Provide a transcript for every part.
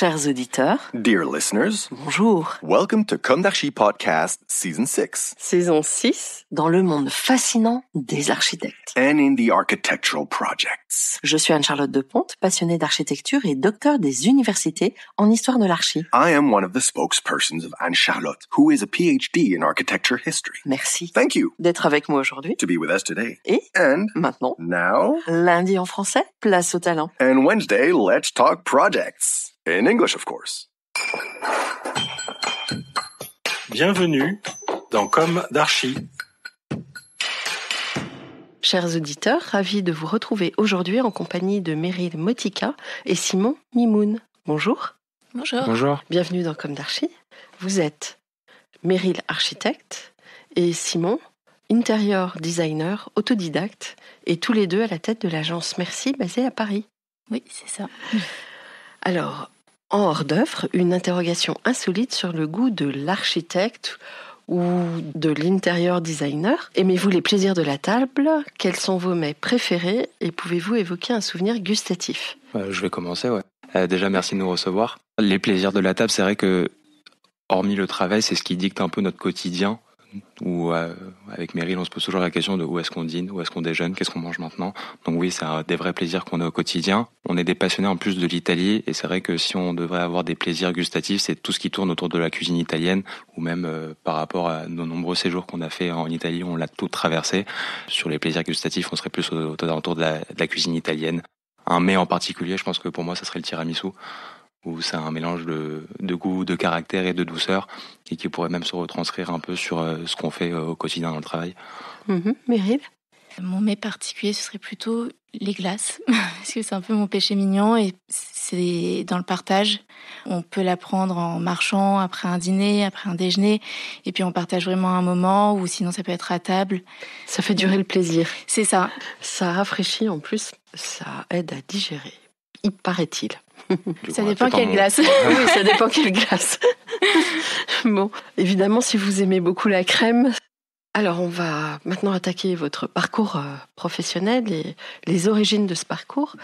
Chers auditeurs, Dear listeners, bonjour. welcome to Comme d'Archi Podcast Season 6. Saison 6, dans le monde fascinant des architectes. And in the architectural projects. Je suis Anne-Charlotte Deponte, passionnée d'architecture et docteur des universités en histoire de l'archi. I am one of the spokespersons of Anne-Charlotte, who is a PhD in architecture history. Merci Thank you d'être avec moi aujourd'hui. to be with us today. Et And maintenant, now, lundi en français, place au talent. and Wednesday, let's talk projects. In English, of course. Bienvenue dans Comme d'Archi. Chers auditeurs, ravis de vous retrouver aujourd'hui en compagnie de Meryl Motika et Simon Mimoun. Bonjour. Bonjour. Bonjour. Bienvenue dans Comme d'Archi. Vous êtes Meryl architecte et Simon intérieur designer autodidacte et tous les deux à la tête de l'agence Merci basée à Paris. Oui, c'est ça. Alors, en hors d'œuvre, une interrogation insolite sur le goût de l'architecte ou de l'intérieur designer. Aimez-vous les plaisirs de la table? Quels sont vos mets préférés? Et pouvez-vous évoquer un souvenir gustatif? Je vais commencer, ouais. Déjà, merci de nous recevoir. Les plaisirs de la table, c'est vrai que, hormis le travail, c'est ce qui dicte un peu notre quotidien. Où, avec Meryl, on se pose toujours la question de où est-ce qu'on dîne, où est-ce qu'on déjeune, qu'est-ce qu'on mange maintenant. Donc oui, c'est des vrais plaisirs qu'on a au quotidien. On est des passionnés en plus de l'Italie, et c'est vrai que si on devrait avoir des plaisirs gustatifs, c'est tout ce qui tourne autour de la cuisine italienne, ou même par rapport à nos nombreux séjours qu'on a fait en Italie, on l'a tout traversé. Sur les plaisirs gustatifs, on serait plus autour de la cuisine italienne. Un mets en particulier, je pense que pour moi, ça serait le tiramisu, où c'est un mélange de goût, de caractère et de douceur, et qui pourrait même se retranscrire un peu sur ce qu'on fait au quotidien dans le travail. Meryl? Mon mets particulier, ce serait plutôt les glaces, parce que c'est un peu mon péché mignon, et c'est dans le partage. On peut la prendre en marchant, après un dîner, après un déjeuner, et puis on partage vraiment un moment, ou sinon ça peut être à table. Ça fait durer le plaisir. C'est ça. Ça rafraîchit en plus, ça aide à digérer, il paraît-il. Ça dépend quelle glace. Oui, ça dépend quelle glace. Bon, évidemment, si vous aimez beaucoup la crème. Alors, on va maintenant attaquer votre parcours professionnel et les origines de ce parcours.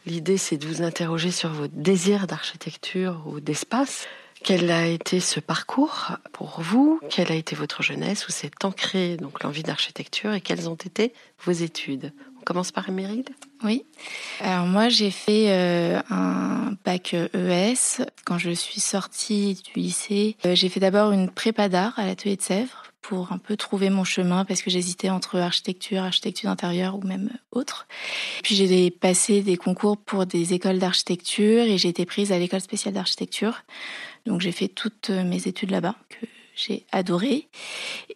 L'idée, c'est de vous interroger sur vos désirs d'architecture ou d'espace. Quel a été ce parcours pour vous? Quelle a été votre jeunesse? Où s'est ancrée donc l'envie d'architecture et quelles ont été vos études? On commence par Meryl. Oui. Alors moi, j'ai fait un bac ES. Quand je suis sortie du lycée, j'ai fait d'abord une prépa d'art à l'atelier de Sèvres pour un peu trouver mon chemin parce que j'hésitais entre architecture d'intérieur ou même autre. Puis j'ai passé des concours pour des écoles d'architecture et j'ai été prise à l'école spéciale d'architecture. Donc j'ai fait toutes mes études là-bas que j'ai adoré.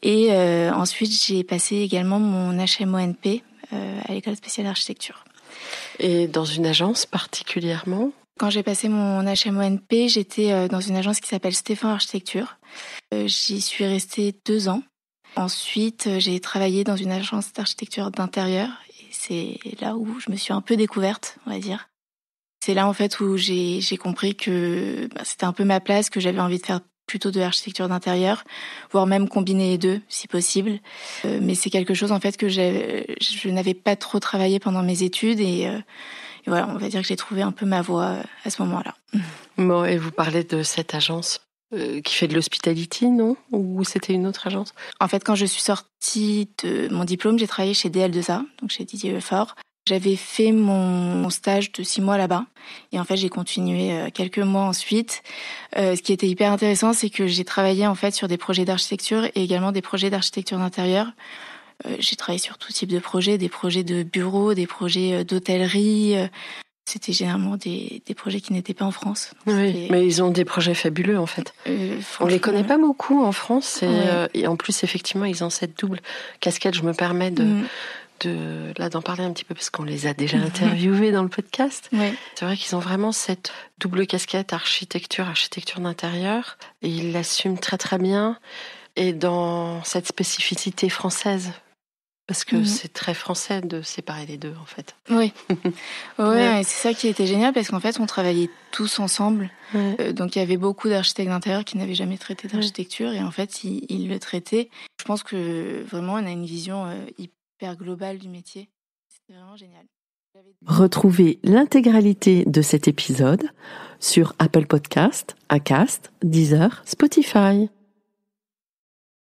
Et ensuite, j'ai passé également mon HMONP à l'école spéciale d'architecture. Et dans une agence particulièrement? Quand j'ai passé mon HMONP, j'étais dans une agence qui s'appelle Stéphane Architecture. J'y suis restée 2 ans. Ensuite, j'ai travaillé dans une agence d'architecture d'intérieur. Et c'est là où je me suis un peu découverte, on va dire. C'est là en fait où j'ai compris que c'était un peu ma place, que j'avais envie de faire plutôt de l'architecture d'intérieur, voire même combiner les deux si possible. Mais c'est quelque chose en fait que je n'avais pas trop travaillé pendant mes études et voilà, on va dire que j'ai trouvé un peu ma voie à ce moment-là. Bon, et vous parlez de cette agence qui fait de l'hospitality, non? Ou c'était une autre agence? En fait, quand je suis sortie de mon diplôme, j'ai travaillé chez DL2A, donc chez Didier Lefort. J'avais fait mon stage de 6 mois là-bas et en fait j'ai continué quelques mois ensuite. Ce qui était hyper intéressant, c'est que j'ai travaillé en fait sur des projets d'architecture et également des projets d'architecture d'intérieur. J'ai travaillé sur tout type de projets, des projets de bureaux, des projets d'hôtellerie. C'était généralement des projets qui n'étaient pas en France. Oui, mais ils ont des projets fabuleux en fait. On les connaît pas beaucoup en France et en plus effectivement ils ont cette double casquette. Je me permets d'en parler un petit peu parce qu'on les a déjà interviewés dans le podcast. Oui. C'est vrai qu'ils ont vraiment cette double casquette architecture d'intérieur et ils l'assument très très bien et dans cette spécificité française parce que c'est très français de séparer les deux en fait. Oui, ouais, et c'est ça qui était génial parce qu'en fait on travaillait tous ensemble. Donc il y avait beaucoup d'architectes d'intérieur qui n'avaient jamais traité d'architecture et en fait ils le traitaient. Je pense que vraiment on a une vision hyper globale du métier. C'était vraiment génial. Retrouvez l'intégralité de cet épisode sur Apple Podcast, Acast, Deezer, Spotify.